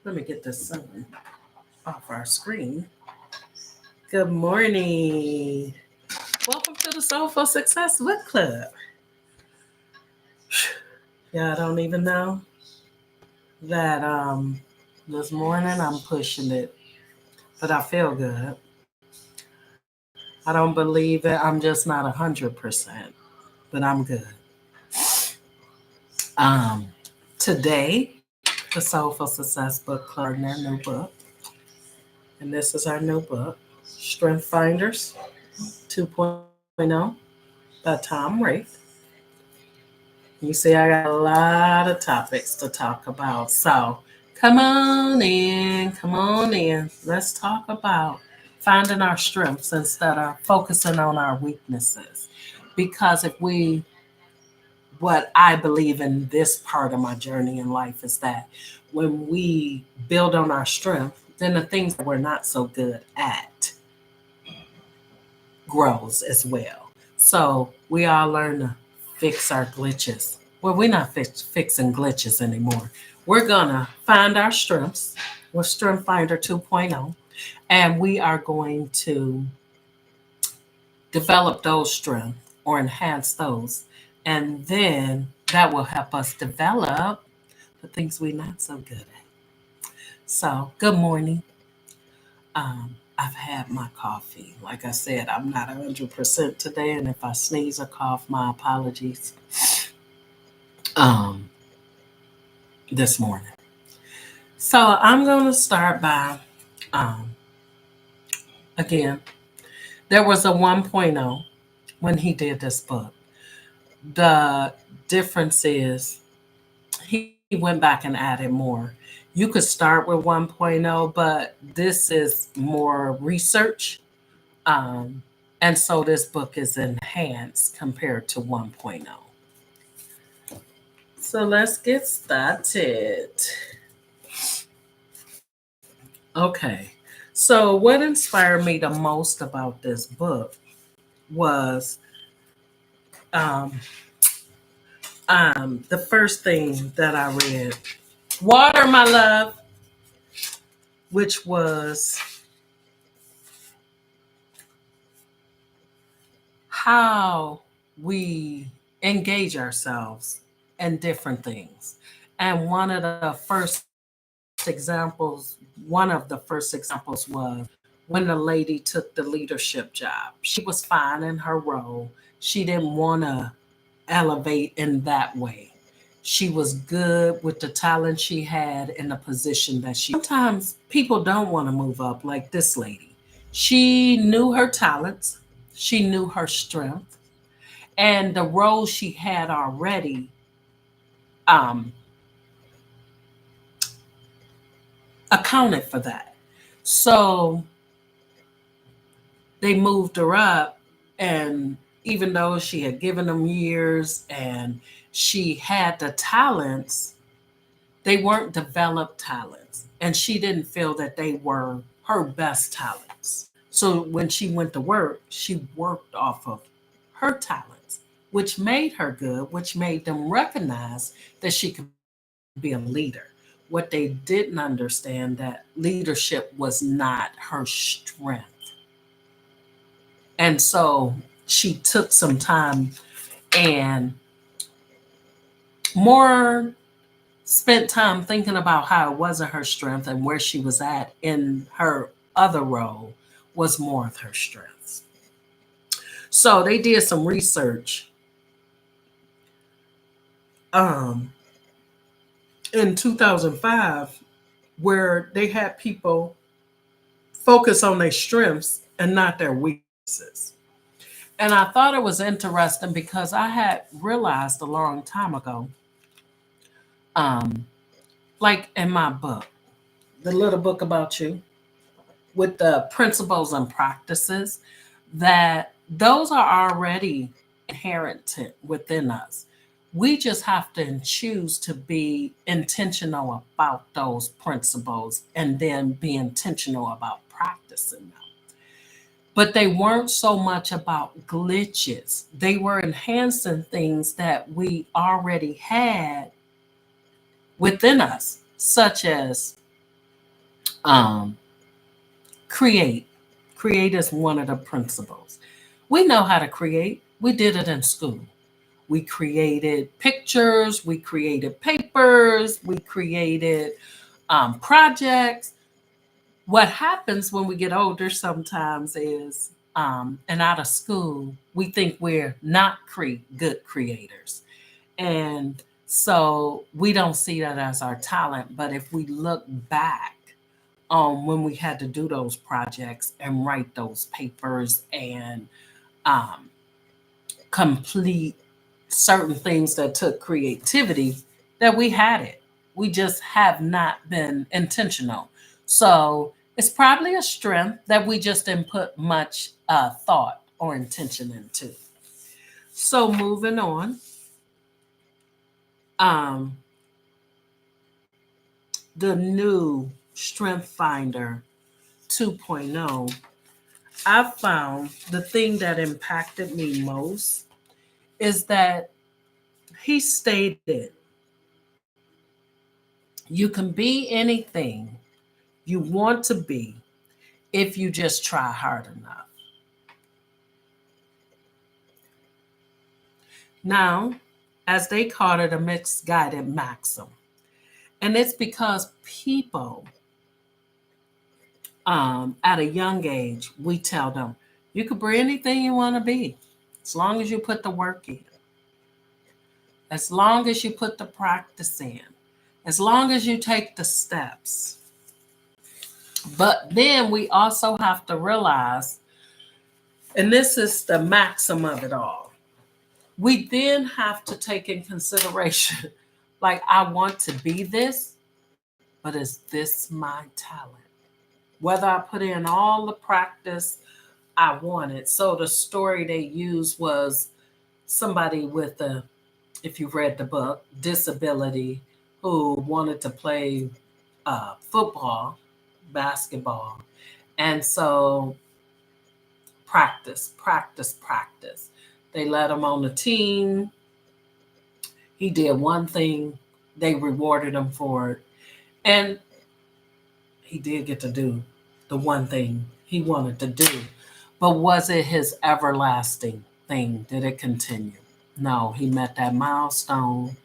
Let me get this sun off our screen. Good morning. Welcome to the Soulful Success Book Club. Yeah, I don't even know that this morning I'm pushing it, but I feel good. I don't believe it. I'm just not 100%, but I'm good. Um, Today, the Soulful Success Book Club starting our new book, and this is our new book, Strength Finders 2.0 by Tom Rath. You see, I got a lot of topics to talk about. So come on in, come on in. Let's talk about finding our strengths instead of focusing on our weaknesses. Because what I believe in this part of my journey in life is that when we build on our strength, then the things that we're not so good at grows as well. So we all learn to fix our glitches. Well, we're not fixing glitches anymore. We're gonna find our strengths with Strength Finder 2.0, and we are going to develop those strengths or enhance those. And then that will help us develop the things we're not so good at. So, good morning. I've had my coffee. Like I said, I'm not 100% today, and if I sneeze or cough, my apologies. Um, this morning. So I'm going to start by, um, again, there was a 1.0 when he did this book. The difference is he went back and added more. You could start with 1.0, but this is more research. Um, and so this book is enhanced compared to 1.0. So let's get started. Okay. So, what inspired me the most about this book was um, the first thing that I read, Water, My Love, which was how we engage ourselves in different things. And one of the first examples was when the lady took the leadership job. She was fine in her role. She didn't want to elevate in that way. She was good with the talent she had and the position that she. Sometimes people don't want to move up like this lady. She knew her talents, she knew her strength, and the role she had already um, accounted for that. So they moved her up, and even though she had given them years and she had the talents, they weren't developed talents, and she didn't feel that they were her best talents. So when she went to work, she worked off of her talents, which made her good, which made them recognize that she could be a leader. What they didn't understand that leadership was not her strength. And so she took some time and more spent time thinking about how it wasn't her strength, and where she was at in her other role was more of her strengths. So they did some research um, in 2005 where they had people focus on their strengths and not their weaknesses. And I thought it was interesting because I had realized a long time ago, um, like in my book, the little book about you, with the principles and practices, that those are already inherent within us. We just have to choose to be intentional about those principles and then be intentional about practicing them. But they weren't so much about glitches, they were enhancing things that we already had within us, such as Um, create. Create is one of the principles. We know how to create. We did it in school. We created pictures, we created papers, we created projects. What happens when we get older sometimes is, and out of school, we think we're not good creators. And so we don't see that as our talent. But if we look back on when we had to do those projects and write those papers and um, complete certain things that took creativity, that we had it. We just have not been intentional. So it's probably a strength that we just didn't put much thought or intention into. So moving on, um, the new Strength Finder 2.0, I found the thing that impacted me most is that he stated, you can be anything you want to be if you just try hard enough. Now, as they call it, a misguided maxim. And it's because people, at a young age, we tell them, you can be anything you want to be as long as you put the work in, as long as you put the practice in, as long as you take the steps. But then we also have to realize, and this is the maxim of it all, we then have to take in consideration, like, I want to be this, but is this my talent? Whether I put in all the practice I wanted. So the story they used was somebody with a, if you read the book, disability, who wanted to play football, basketball. And so practice, practice, practice. They let him on the team. He did one thing, they rewarded him for it. And he did get to do the one thing he wanted to do. But was it his everlasting thing? Did it continue? No, he met that milestone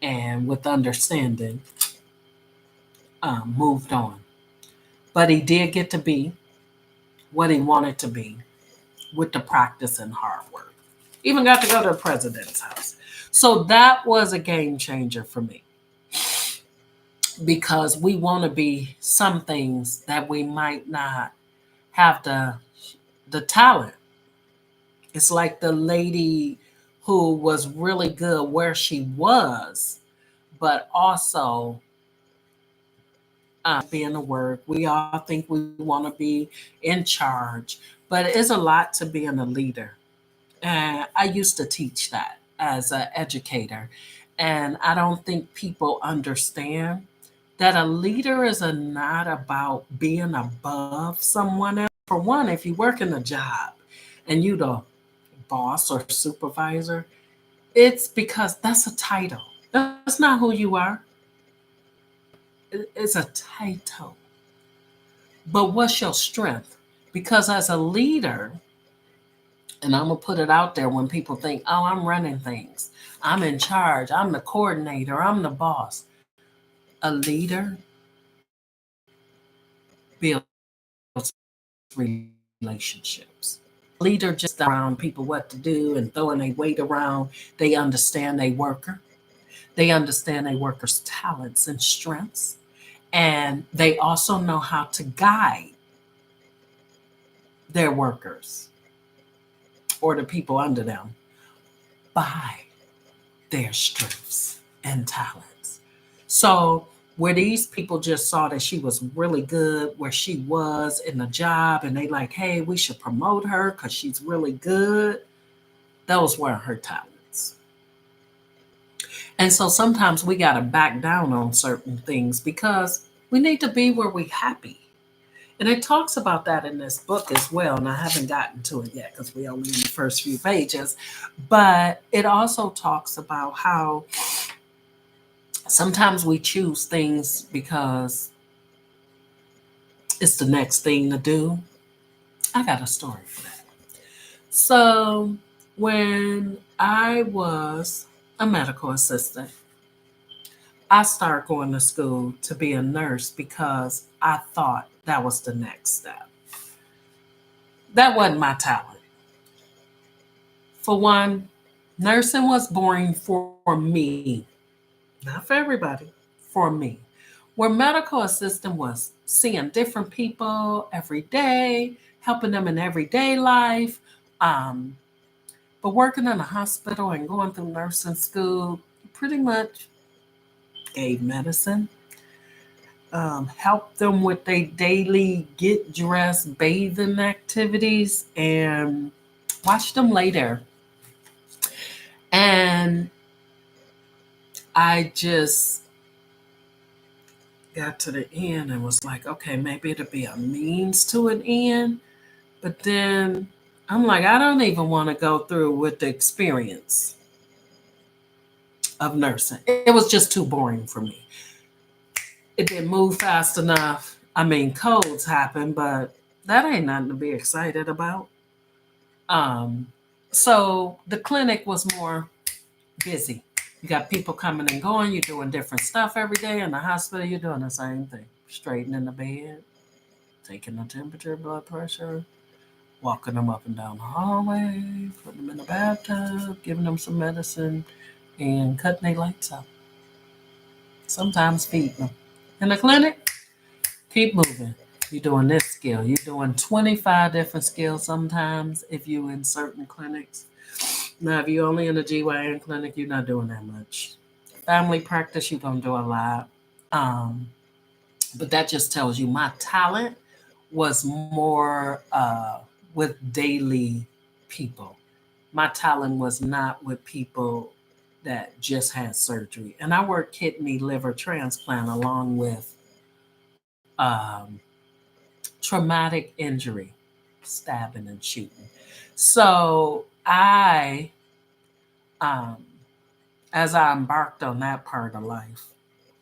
and with understanding, moved on. But he did get to be what he wanted to be with the practice and hard work. Even got to go to the president's house. So that was a game changer for me, because we want to be some things that we might not have the talent. It's like the lady who was really good where she was, but also being the work. We all think we want to be in charge, but it is a lot to being a leader. And I used to teach that as an educator. And I don't think people understand that a leader is not about being above someone else. For one, if you work in a job and you the boss or supervisor, it's because that's a title. That's not who you are. It's a title. But what's your strength? Because as a leader, and I'm going to put it out there when people think, oh, I'm running things, I'm in charge, I'm the coordinator, I'm the boss. A leader builds relationships. A leader just around people what to do and throwing their weight around. They understand their worker. They understand their worker's talents and strengths. And they also know how to guide their workers or the people under them by their strengths and talents. So, where these people just saw that she was really good where she was in the job, and they like, hey, we should promote her because she's really good, those weren't her talents. And so sometimes we got to back down on certain things because we need to be where we're happy. And it talks about that in this book as well. And I haven't gotten to it yet because we only in the first few pages. But it also talks about how sometimes we choose things because it's the next thing to do. I got a story for that. So, when I was a medical assistant, I started going to school to be a nurse because I thought that was the next step. That wasn't my talent. For one, nursing was boring for me, not for everybody, for me. Where medical assistant was seeing different people every day, helping them in everyday life. Um, but working in a hospital and going through nursing school pretty much gave medicine, helped them with their daily get dressed, bathing activities, and watched them lay there. And I just got to the end and was like, okay, maybe it'll be a means to an end. But then I'm like, I don't even want to go through with the experience of nursing. It was just too boring for me. It didn't move fast enough. I mean, colds happen, but that ain't nothing to be excited about. Um, so the clinic was more busy. You got people coming and going. You're doing different stuff every day. In the hospital, you're doing the same thing. Straightening the bed, taking the temperature, blood pressure, walking them up and down the hallway, putting them in the bathtub, giving them some medicine, and cutting their lights out. Sometimes feeding them. In the clinic, keep moving. You're doing this skill. You're doing 25 different skills sometimes if you in certain clinics. Now, if you're only in a GYN clinic, you're not doing that much. Family practice, you're going to do a lot. Um, but that just tells you my talent was more with daily people. My talent was not with people that just had surgery. And I worked kidney, liver transplant along with traumatic injury, stabbing and shooting. So um, as I embarked on that part of life,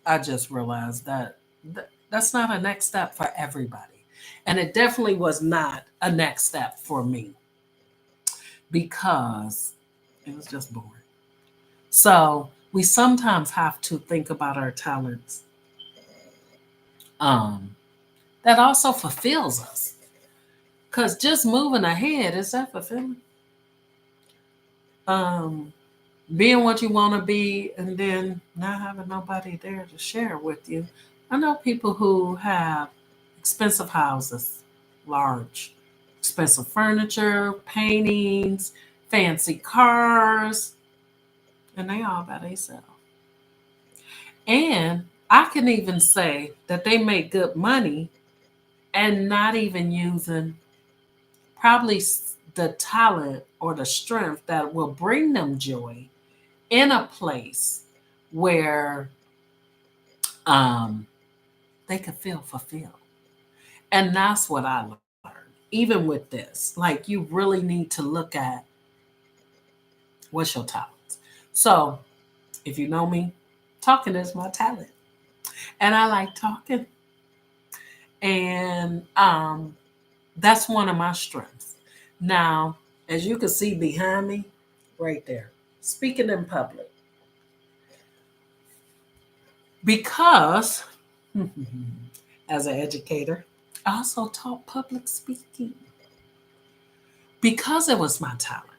I just realized that that's not a next step for everybody. And it definitely was not a next step for me because it was just boring. So we sometimes have to think about our talents um, that also fulfills us. Because just moving ahead, is that fulfilling? Um, Being what you want to be and then not having nobody there to share with you. I know people who have expensive houses, large, expensive furniture, paintings, fancy cars, and they all by themselves. And I can even say that they make good money and not even using probably the talent or the strength that will bring them joy in a place where um, they could feel fulfilled. And that's what I learned, even with this. Like, you really need to look at what's your talents. So, if you know me, talking is my talent. And I like talking. And that's one of my strengths. Now, as you can see behind me, right there, speaking in public. Because, as an educator, I also taught public speaking because it was my talent.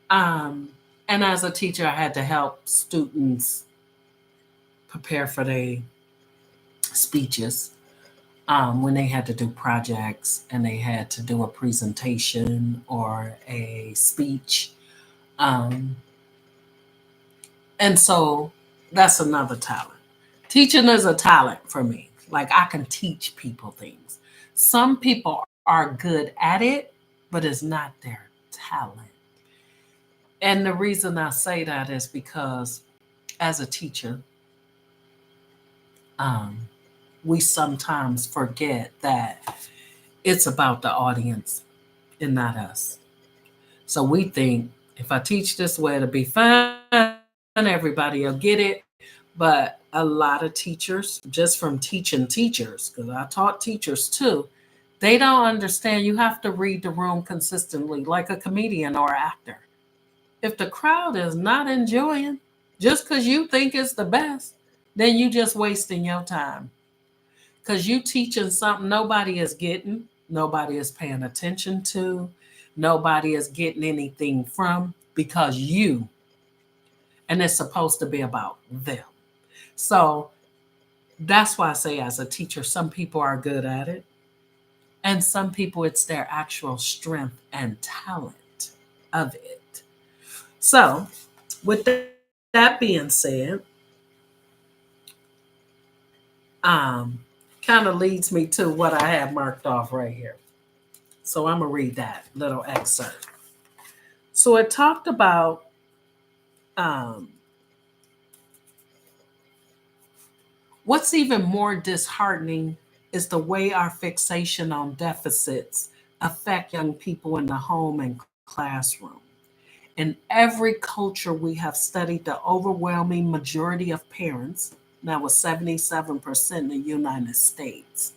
Um, and as a teacher, I had to help students prepare for their speeches when they had to do projects and they had to do a presentation or a speech. Um, and so that's another talent. Teaching is a talent for me. Like, I can teach people things. Some people are good at it, but it's not their talent. And the reason I say that is because as a teacher, um, we sometimes forget that it's about the audience and not us. So we think if I teach this way, it'll be fun, everybody will get it. But a lot of teachers, just from teaching teachers, because I taught teachers too, They don't understand you have to read the room consistently, like a comedian or actor. If the crowd is not enjoying just because you think it's the best, then you just wasting your time. Because you teaching something nobody is getting, nobody is paying attention to, nobody is getting anything from because you, and it's supposed to be about them. So that's why I say, as a teacher, some people are good at it, and some people it's their actual strength and talent of it. So, with that being said, um, kind of leads me to what I have marked off right here. So I'm gonna read that little excerpt. So it talked about um, what's even more disheartening is the way our fixation on deficits affect young people in the home and classroom. In every culture we have studied, the overwhelming majority of parents, that was 77% in the United States,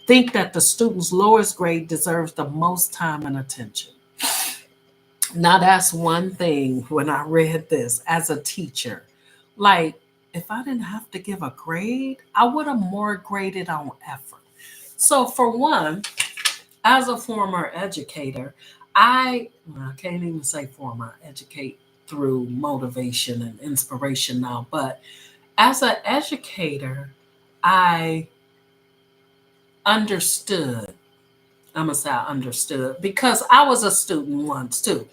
think that the student's lowest grade deserves the most time and attention. Now, that's one thing when I read this as a teacher. Like, if I didn't have to give a grade, I would have more graded on effort. So, for one, as a former educator, I can't even say former, educate through motivation and inspiration now, but as an educator, I understood. I'm gonna say I understood because I was a student once too.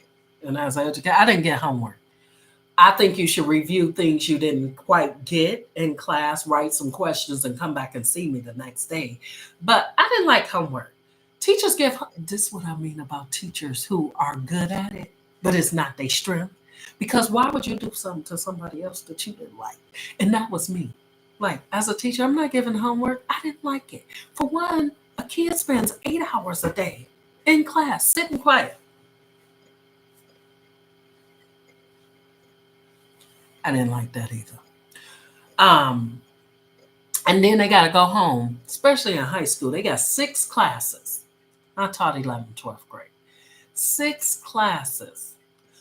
And as an educator, I didn't get homework. I think you should review things you didn't quite get in class, write some questions, and come back and see me the next day. But I didn't like homework. Teachers give this is what I mean about teachers who are good at it, but it's not their strength. Because why would you do something to somebody else that you didn't like? And that was me. Like, as a teacher, I'm not giving homework. I didn't like it. For one, a kid spends 8 hours a day in class, sitting quiet. I didn't like that either. Um, and then they got to go home, especially in high school. They got 6 classes. I taught 11th, 12th grade. 6 classes.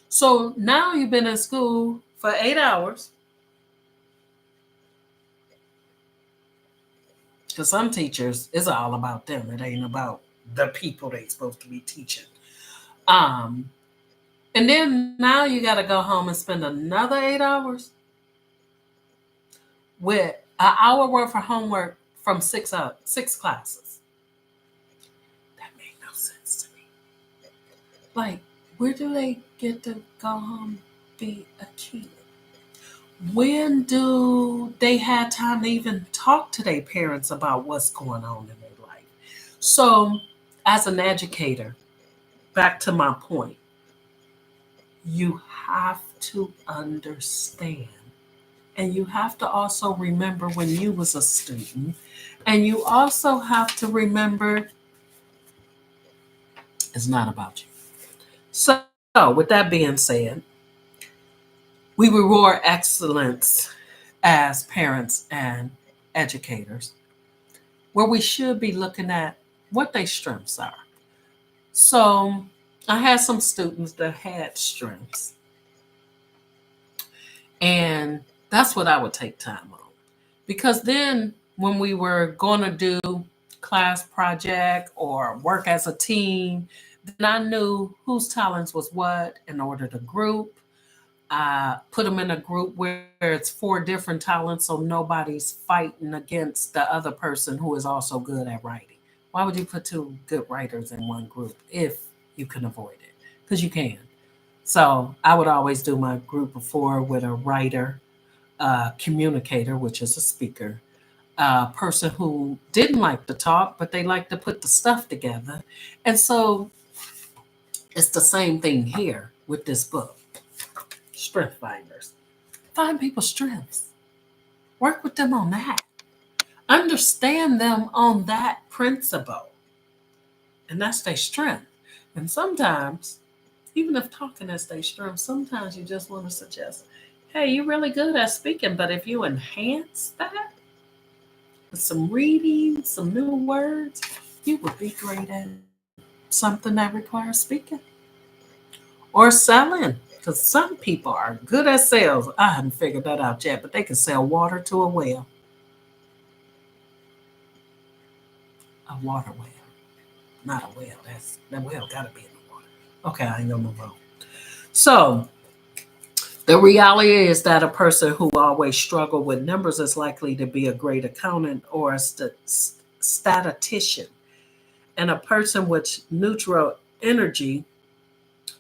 So now you've been in school for 8 hours. Because some teachers, it's all about them. It ain't about the people they supposed to be teaching. Um, and then now you got to go home and spend another 8 hours with an hour worth of homework from 6 classes. That made no sense to me. Like, where do they get to go home be a kid? When do they have time to even talk to their parents about what's going on in their life? So, as an educator, back to my point, you have to understand. And you have to also remember when you was a student. And you also have to remember it's not about you. So, with that being said, we reward excellence as parents and educators, where we should be looking at what their strengths are. So, I had some students that had strengths, and that's what I would take time on. Because then, when we were going to do class project or work as a team, then I knew whose talents was what in order to group. I put them in a group where it's 4 different talents, so nobody's fighting against the other person who is also good at writing. Why would you put 2 good writers in one group if you can avoid it? Because you can. So I would always do my group of 4 with a writer, a communicator, which is a speaker, a person who didn't like to talk, but they like to put the stuff together. And so it's the same thing here with this book, Strength Finders. Find people's strengths. Work with them on that. Understand them on that principle. And that's their strength. And sometimes, even if talking is their strength, sometimes you just want to suggest, hey, you're really good at speaking, but if you enhance that with some reading, some new words, you would be great at something that requires speaking or selling. Because some people are good at sales. I haven't figured that out yet, but they can sell water to a well. A water well. Not a well. That well gotta be in the water. Okay, I ain't gonna move on. So the reality is that a person who always struggled with numbers is likely to be a great accountant or a statistician. And a person with neutral energy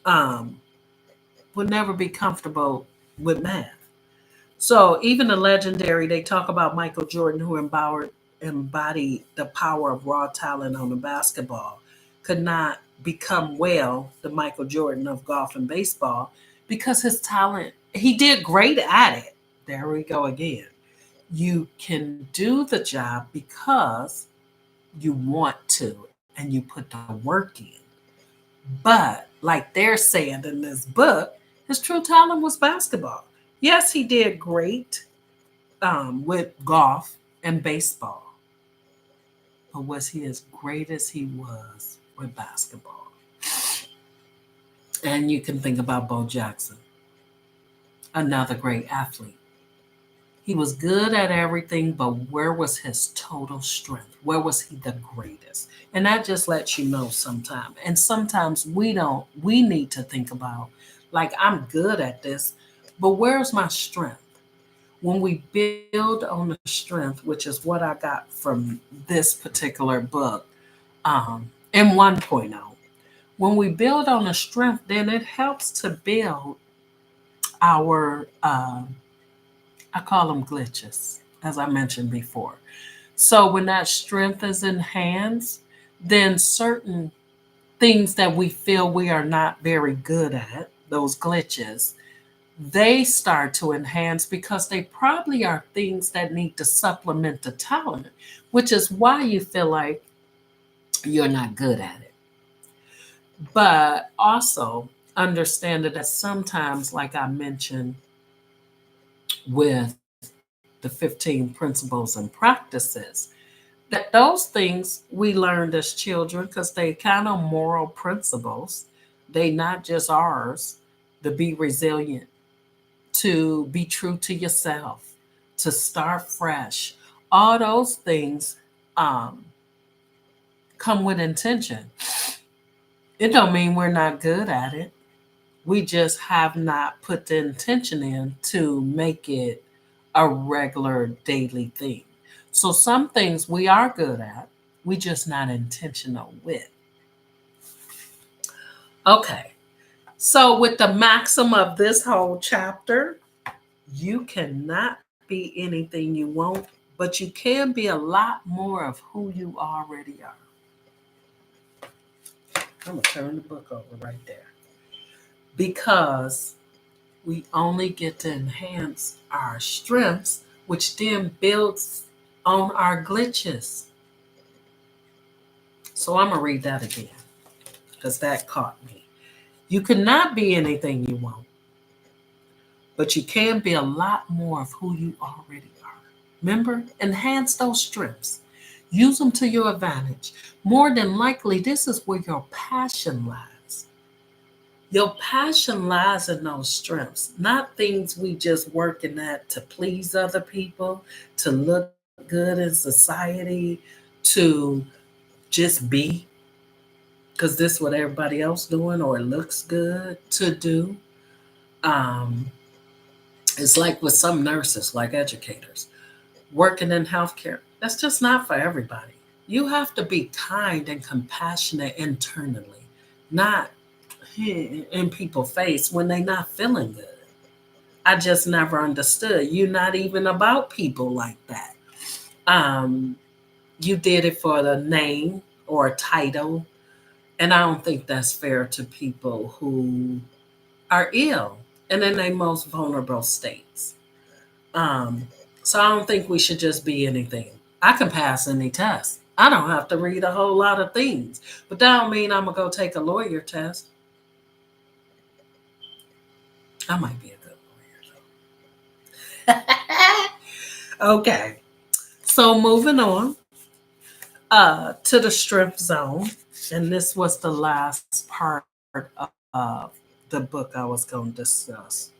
um, would never be comfortable with math. So even the legendary, they talk about Michael Jordan, who embodied the power of raw talent on the basketball, could not become the Michael Jordan of golf and baseball because his talent, he did great at it. There we go again. You can do the job because you want to and you put the work in. But like they're saying in this book, his true talent was basketball. Yes, he did great with golf and baseball, but was he as great as he was with basketball? And you can think about Bo Jackson, another great athlete. He was good at everything, but where was his total strength? Where was he the greatest? And that just lets you know sometimes. And sometimes we don't, we need to think about, like, I'm good at this, but where's my strength? When we build on the strength, which is what I got from this particular book, in 1.0, when we build on the strength, then it helps to build our, I call them glitches, as I mentioned before. So when that strength is enhanced, then certain things that we feel we are not very good at, those glitches, they start to enhance because they probably are things that need to supplement the talent, which is why you feel like you're not good at it. But also understand that sometimes, like I mentioned with the 15 principles and practices, that those things we learned as children because they kind of moral principles. They not just ours, to be resilient, to be true to yourself, to start fresh. All those things um, come with intention. It don't mean we're not good at it. We just have not put the intention in to make it a regular daily thing. So some things we are good at, we just not intentional with. Okay. So with the maxim of this whole chapter, you cannot be anything you won't, but you can be a lot more of who you already are. I'm going to turn the book over right there. Because we only get to enhance our strengths, which then builds on our glitches. So I'm going to read that again because that caught me. You cannot be anything you won't, but you can be a lot more of who you already are. Remember, enhance those strengths. Use them to your advantage. More than likely, this is where your passion lies. Your passion lies in those strengths, not things we just working at to please other people, to look good in society, to just be, because this is what everybody else doing or it looks good to do. Um, it's like with some nurses, like educators, working in healthcare. That's just not for everybody. You have to be kind and compassionate internally, not in people's face when they're not feeling good. I just never understood. You're not even about people like that. Um, you did it for the name or a title. And I don't think that's fair to people who are ill and in their most vulnerable states. Um, so I don't think we should just be anything. I can pass any test. I don't have to read a whole lot of things. But that don't mean I'm going to go take a lawyer test. I might be a good lawyer, though. Okay. So moving on. To the strength zone. And this was the last part of the book I was going to discuss.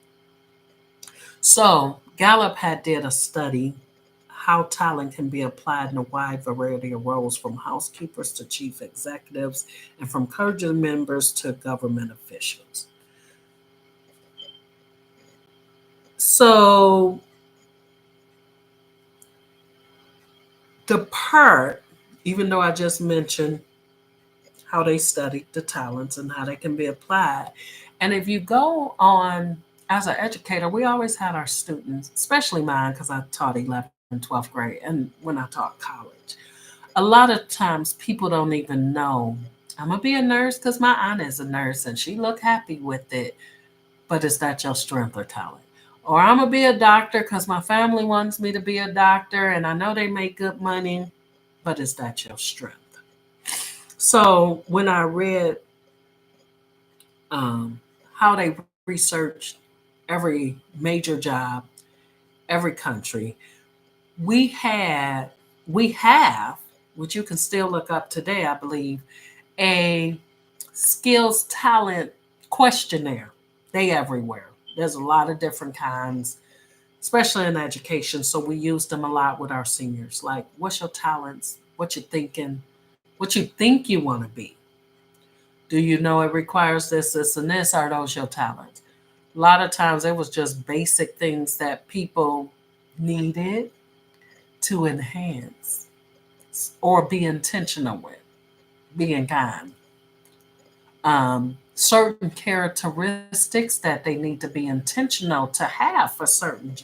So Gallup had did a study how talent can be applied in a wide variety of roles, from housekeepers to chief executives and from clergy members to government officials. So the part, even though I just mentioned how they studied the talents and how they can be applied. And if you go on, as an educator, we always had our students, especially mine, because I taught 11th and 12th grade, and when I taught college, a lot of times people don't even know I'm gonna be a nurse because my aunt is a nurse and she looked happy with it. But is that your strength or talent? Or I'm gonna be a doctor because my family wants me to be a doctor and I know they make good money, but is that your strength? So when I read um, how they researched every major job, every country, we had, we have, which you can still look up today, I believe, a skills talent questionnaire. They everywhere. There's a lot of different kinds, especially in education. So we use them a lot with our seniors. Like, what's your talents? What you thinking? What you think you want to be? Do you know it requires this, this, and this? Are those your talents? A lot of times it was just basic things that people needed to enhance or be intentional with, being kind. Certain characteristics that they need to be intentional to have for certain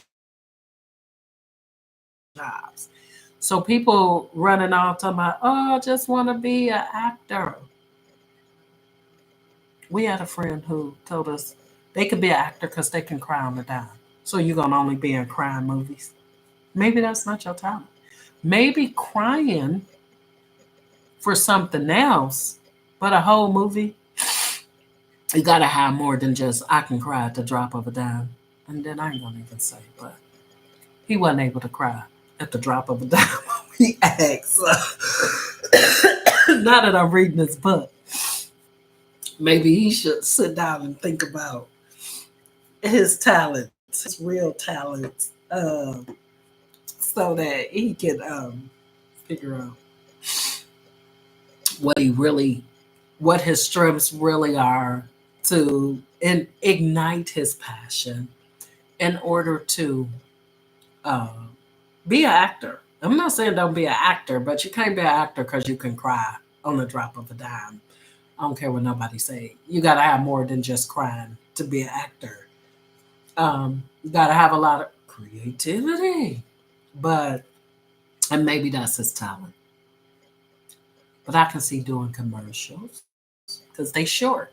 jobs. So people running off talking about, oh, I just want to be an actor. We had a friend who told us they could be an actor because they can cry on a dime. So you're gonna only be in crime movies. Maybe that's not your talent. Maybe crying for something else, but a whole movie, you gotta have more than just I can cry at the drop of a dime. And then I ain't gonna even say, but he wasn't able to cry at the drop of a dime. He asked. Now that I'm reading this book, maybe he should sit down and think about his talents, his real talents, so that he can figure out what he really, what his strengths really are, to ignite his passion in order to uh, be an actor. I'm not saying don't be an actor, but you can't be an actor because you can cry on the drop of a dime. I don't care what nobody say. You got to have more than just crying to be an actor. You got to have a lot of creativity, but and maybe that's his talent. But I can see doing commercials because they short.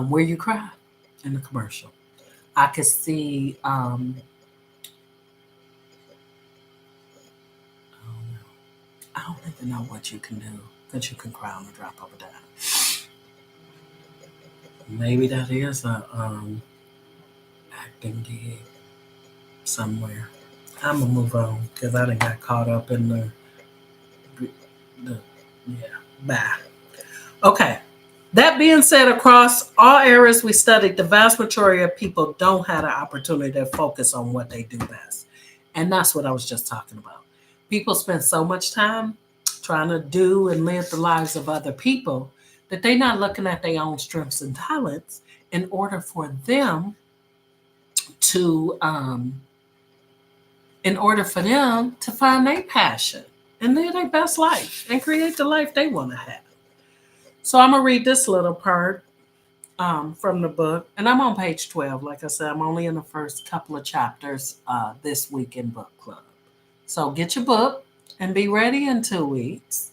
Where you cry in the commercial. I could see. I don't know. I don't even know what you can do because you can cry on the drop of a dime. Maybe that is a acting gig somewhere. I'm gonna move on because I done got caught up in the yeah. Bye. Okay. That being said, across all areas we studied, the vast majority of people don't have the opportunity to focus on what they do best. And that's what I was just talking about. People spend so much time trying to do and live the lives of other people that they're not looking at their own strengths and talents in order for them to find their passion and live their best life and create the life they want to have. So I'm gonna read this little part from the book, and I'm on page 12. Like I said, I'm only in the first couple of chapters this week in book club. So get your book and be ready in 2 weeks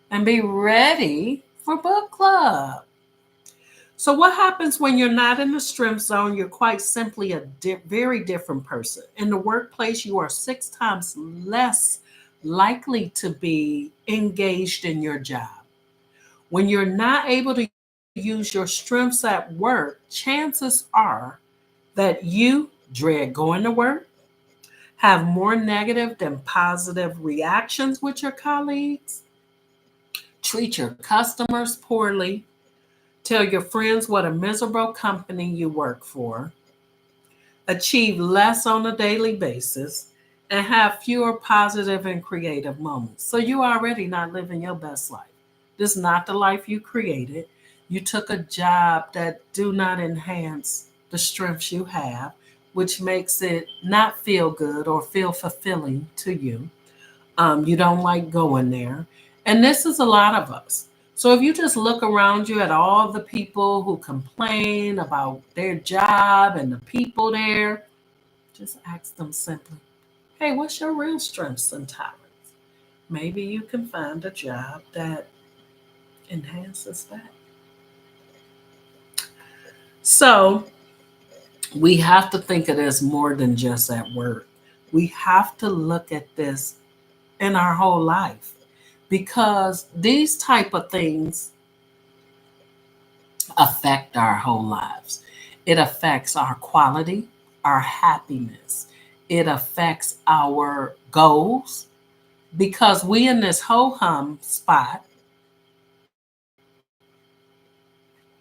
and be ready for book club. So, what happens when you're not in the strength zone? You're quite simply a very different person. In the workplace, you are 6 times less likely to be engaged in your job. When you're not able to use your strengths at work, chances are that you dread going to work, have more negative than positive reactions with your colleagues, treat your customers poorly, tell your friends what a miserable company you work for, achieve less on a daily basis, and have fewer positive and creative moments. So you already not living your best life. This is not the life you created. You took a job that do not enhance the strengths you have, which makes it not feel good or feel fulfilling to you. You don't like going there. And this is a lot of us. So if you just look around you at all the people who complain about their job and the people there, just ask them simply, hey, what's your real strengths and talents? Maybe you can find a job that enhances that. So we have to think of this more than just at work. We have to look at this in our whole life because these type of things affect our whole lives. It affects our quality, our happiness. It affects our goals because we in this ho hum spot,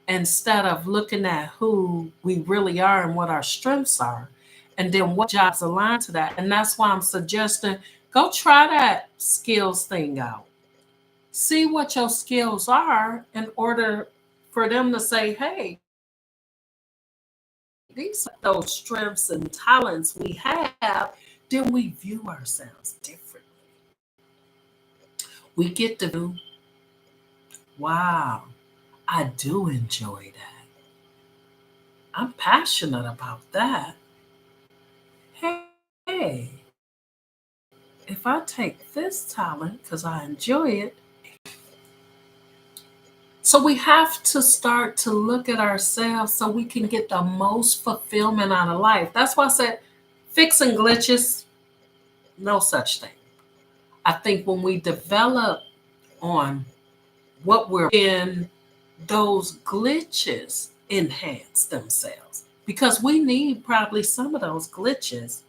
instead of looking at who we really are and what our strengths are, and then what jobs align to that. And that's why I'm suggesting go try that skills thing out. See what your skills are in order for them to say, hey, these are those strengths and talents we have, then we view ourselves differently. We get to view, wow, I do enjoy that. I'm passionate about that. Hey, if I take this talent because I enjoy it, so we have to start to look at ourselves so we can get the most fulfillment out of life. That's why I said fixing glitches, no such thing. I think when we develop on what we're in, those glitches enhance themselves because we need probably some of those glitches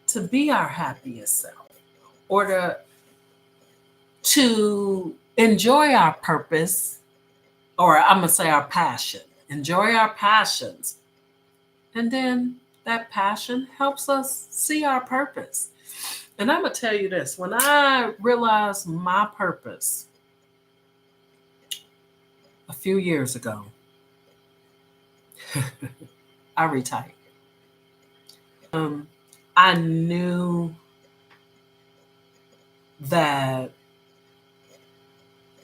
to be our happiest self or to enjoy our purpose, or I'm going to say our passion, enjoy our passions. And then that passion helps us see our purpose. And I'm going to tell you this, when I realized my purpose a few years ago, I retired. I knew that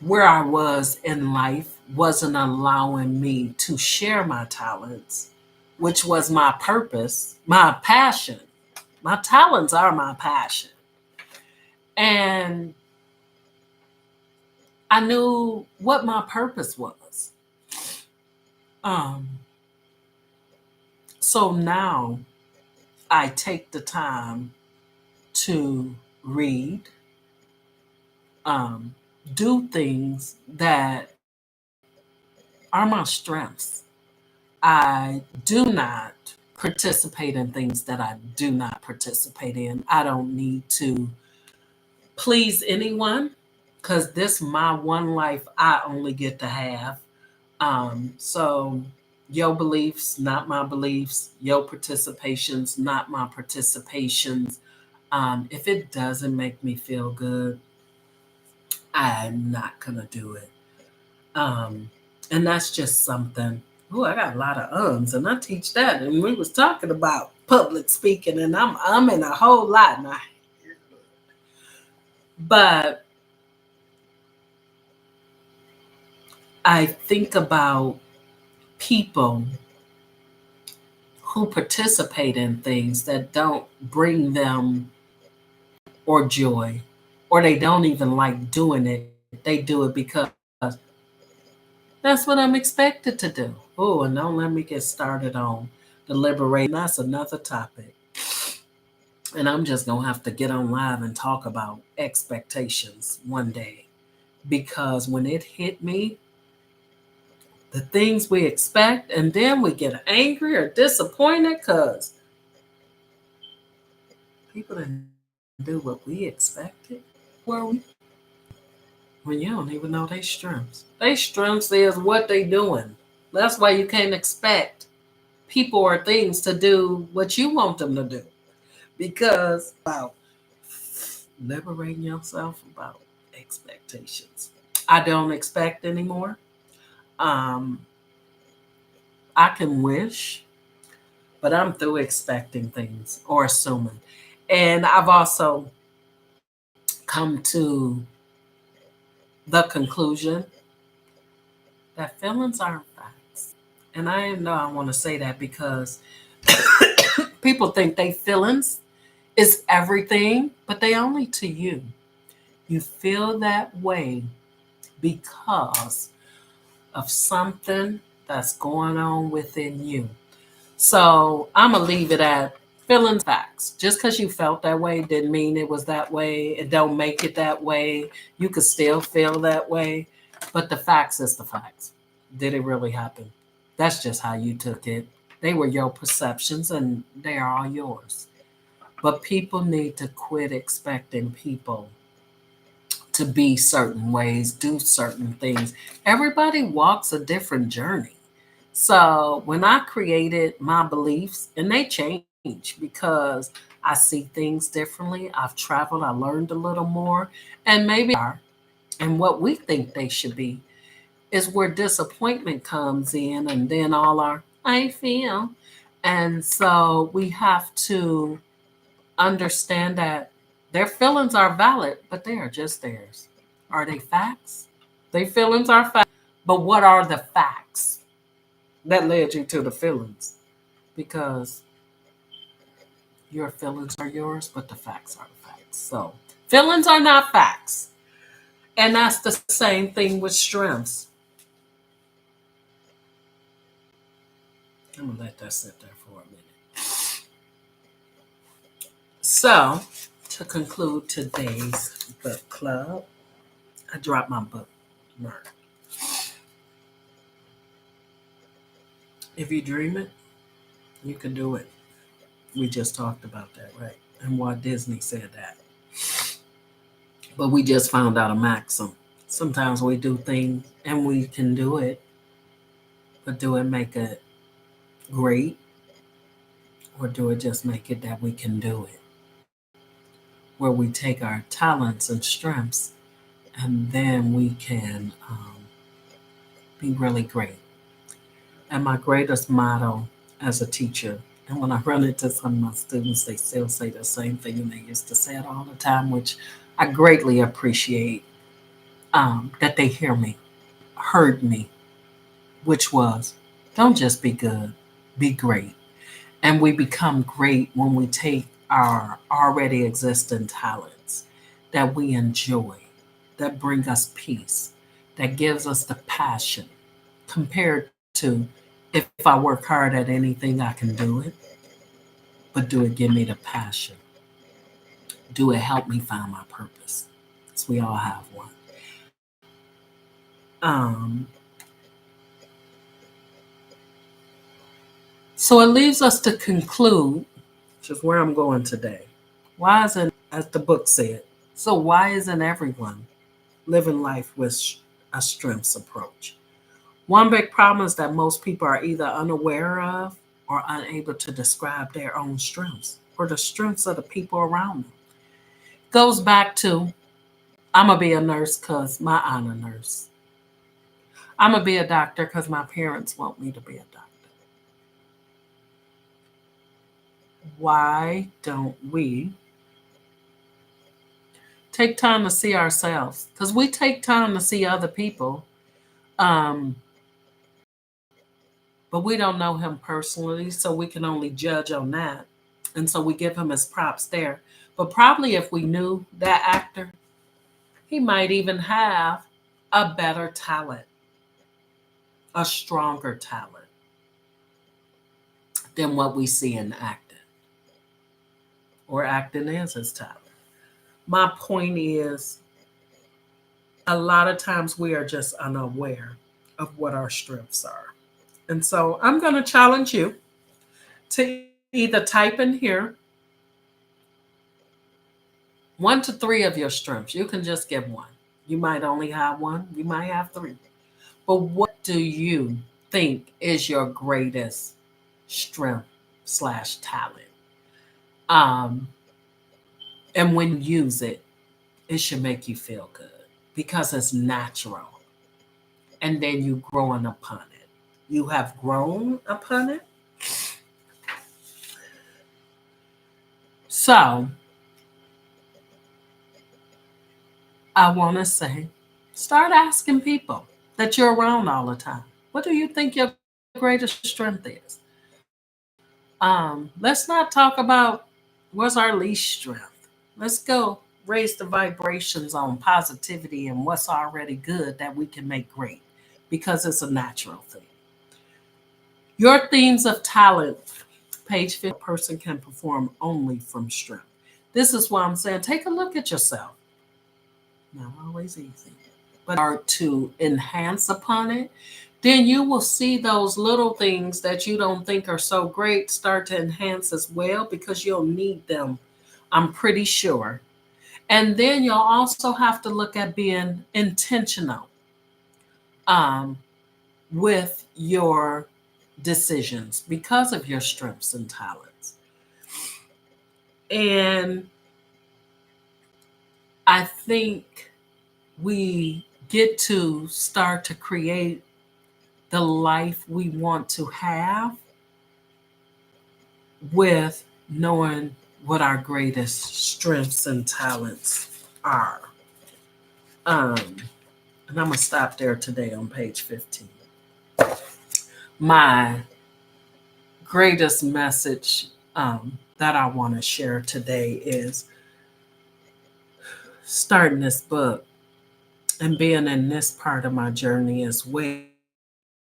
where I was in life wasn't allowing me to share my talents, which was my purpose, my passion. My talents are my passion. And I knew what my purpose was. Um, so now I take the time to read, um, do things that are my strengths. I do not participate in things that I do not participate in. I don't need to please anyone because this my one life I only get to have. So your beliefs, not my beliefs. Your participations, not my participations. If it doesn't make me feel good, I'm not gonna do it. Um, and that's just something. Oh, I got a lot of ums, and I teach that. And we was talking about public speaking, and I'm in a whole lot now. But I think about people who participate in things that don't bring them or joy, or they don't even like doing it. They do it because that's what I'm expected to do. Oh, and don't let me get started on the liberation. That's another topic. And I'm just going to have to get on live and talk about expectations one day. Because when it hit me, the things we expect, and then we get angry or disappointed because People didn't do what we expected. Were we? When you don't even know they strengths. They strengths is what they doing. That's why you can't expect people or things to do what you want them to do. Because about liberating yourself about expectations. I don't expect anymore. Um, I can wish, but I'm through expecting things or assuming. And I've also come to the conclusion that feelings aren't facts. And I know I want to say that because people think they feelings is everything, but they only to you. You feel that way because of something that's going on within you. So I'm gonna leave it at feelings facts. Just because you felt that way didn't mean it was that way. It don't make it that way. You could still feel that way, but the facts is the facts. Did it really happen? That's just how you took it. They were your perceptions, and they are all yours. But people need to quit expecting people to be certain ways, do certain things. Everybody walks a different journey. So when I created my beliefs, and they change because I see things differently, I've traveled, I learned a little more, and maybe are, and what we think they should be is where disappointment comes in, and then all our I feel. And so we have to understand that their feelings are valid, but they are just theirs. Are they facts? Their feelings are facts. But what are the facts that led you to the feelings? Because your feelings are yours, but the facts are the facts. So feelings are not facts. And that's the same thing with strengths. I'm gonna let that sit there for a minute. So to conclude today's book club, I dropped my book mark. If you dream it, you can do it. We just talked about that, right? And Walt Disney said that. But we just found out a maxim. Sometimes we do things and we can do it, but do it make it great, or do it just make it that we can do it? Where we take our talents and strengths and then we can be really great. And my greatest motto as a teacher, and when I run into some of my students, they still say the same thing, and they used to say it all the time, which I greatly appreciate that they heard me, which was don't just be good, be great. And we become great when we take our already existing talents that we enjoy, that bring us peace, that gives us the passion, compared to if I work hard at anything, I can do it, but do it give me the passion? Do it help me find my purpose? Because we all have one. Um, so it leaves us to conclude, which is where I'm going today. Why isn't, as the book said, so why isn't everyone living life with a strengths approach? One big problem is that most people are either unaware of or unable to describe their own strengths or the strengths of the people around them. Goes back to I'm gonna be a nurse because my aunt a nurse. I'm gonna be a doctor because my parents want me to be a doctor. Why don't we take time to see ourselves? Because we take time to see other people, um, but we don't know him personally, so we can only judge on that. And so we give him his props there. But probably if we knew that actor, he might even have a better talent, a stronger talent than what we see in acting, or acting is his talent. My point is, a lot of times we are just unaware of what our strengths are. And so I'm going to challenge you to either type in here 1 to 3 of your strengths. You can just get one. You might only have one, you might have three. But what do you think is your greatest strength slash talent? Um, and when you use it, it should make you feel good because it's natural. And then you growing upon it. You have grown upon it. So I want to say, start asking people that you're around all the time. What do you think your greatest strength is? Let's not talk about what's our least strength. Let's go raise the vibrations on positivity and what's already good that we can make great because it's a natural thing. Your themes of talent, page 50, person can perform only from strength. This is why I'm saying take a look at yourself. Not always easy, but are to enhance upon it, then you will see those little things that you don't think are so great start to enhance as well because you'll need them, I'm pretty sure. And then you'll also have to look at being intentional um, with your decisions because of your strengths and talents. And I think we get to start to create the life we want to have with knowing what our greatest strengths and talents are. Um, and I'm going to stop there today on page 15. My greatest message that I want to share today is starting this book and being in this part of my journey as well.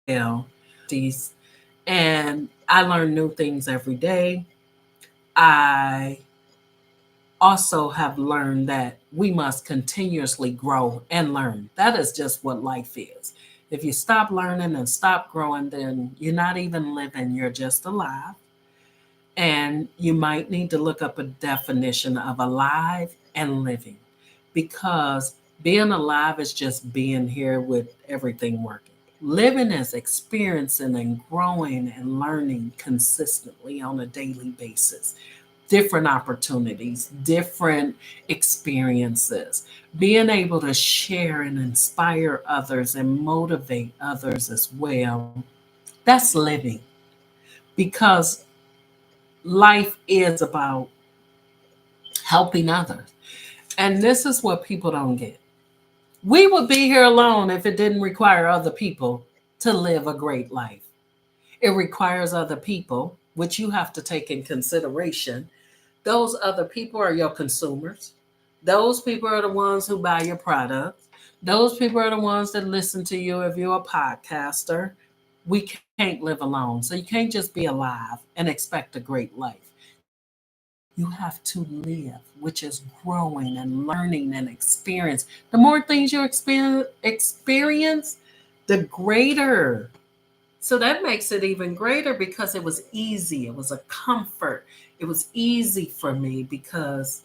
And I learn new things every day. I also have learned that we must continuously grow and learn. That is just what life is. If you stop learning and stop growing, then you're not even living, you're just alive. And you might need to look up a definition of alive and living because being alive is just being here with everything working. Living is experiencing and growing and learning consistently on a daily basis. Different opportunities, different experiences, being able to share and inspire others and motivate others as well. That's living because life is about helping others. And this is what people don't get. We would be here alone if it didn't require other people to live a great life. It requires other people, which you have to take in consideration. Those other people are your consumers. Those people are the ones who buy your products. Those people are the ones that listen to you if you're a podcaster. We can't live alone. So you can't just be alive and expect a great life. You have to live, which is growing and learning and experience. The more things you experience, the greater. So that makes it even greater because it was easy. It was a comfort. It was easy for me because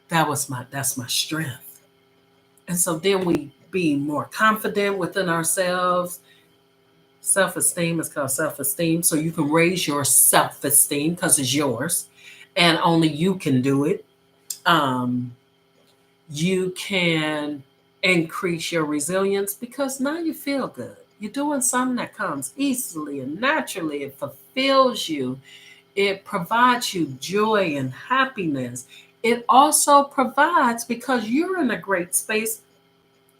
that's my strength. And so then we be more confident within ourselves. Self-esteem is called self-esteem. So you can raise your self-esteem because it's yours and only you can do it. Um, you can increase your resilience because now you feel good. You're doing something that comes easily and naturally. It fulfills you. It provides you joy and happiness. It also provides, because you're in a great space,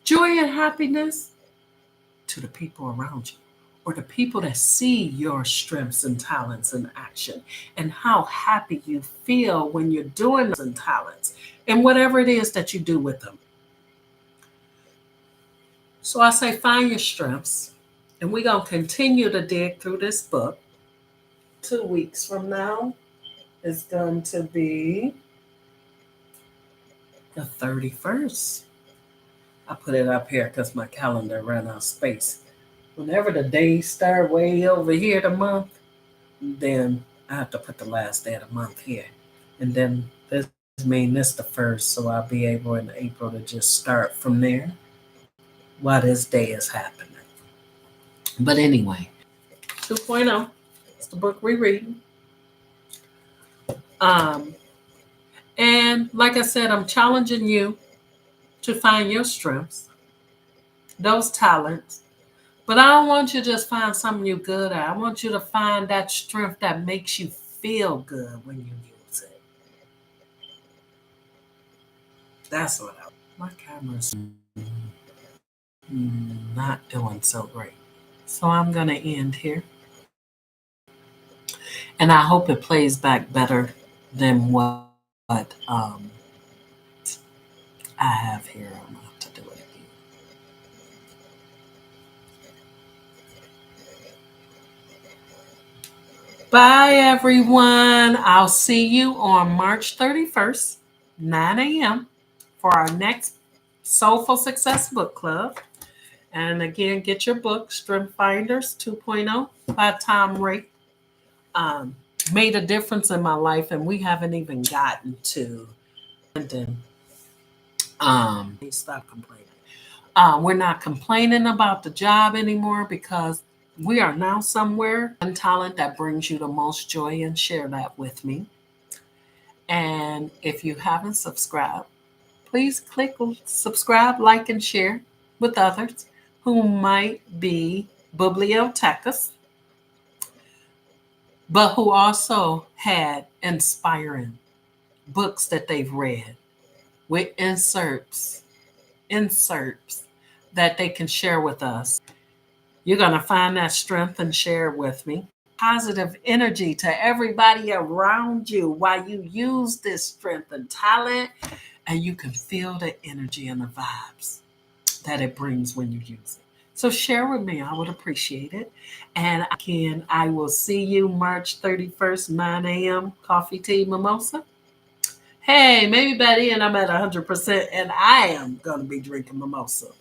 joy and happiness to the people around you or the people that see your strengths and talents in action and how happy you feel when you're doing those and talents and whatever it is that you do with them. So I say find your strengths, and we're going to continue to dig through this book. 2 weeks from now is going to be the 31st. I put it up here because my calendar ran out of space. Whenever the days start way over here, the month, then I have to put the last day of the month here. And then this mean, this the first, so I'll be able in April to just start from there while this day is happening. But anyway, 2.0, it's the book we read. Um, and like I said, I'm challenging you to find your strengths, those talents. But I don't want you to just find something you're good at. I want you to find that strength that makes you feel good when you use it. That's what I. My camera's not doing so great. So I'm going to end here. And I hope it plays back better than what I have here. I'm going to have to do it again. Bye, everyone. I'll see you on March 31st, 9 a.m. for our next Soulful Success Book Club. And again, get your book, Strength Finders 2.0 by Tom Rath. Made a difference in my life, and we haven't even gotten to stop complaining. We're not complaining about the job anymore because we are now somewhere in talent that brings you the most joy, and share that with me. And if you haven't subscribed, please click subscribe, like, and share with others who might be bibliotechers, but who also had inspiring books that they've read with inserts that they can share with us. You're going to find that strength and share it with me. Positive energy to everybody around you while you use this strength and talent, and you can feel the energy and the vibes that it brings when you use it. So share with me. I would appreciate it. And again, I will see you March 31st, 9 a.m. Coffee, tea, mimosa. Hey, maybe by then I'm at 100% and I am going to be drinking mimosa.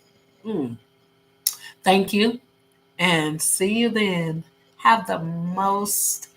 Thank you and see you then. Have the most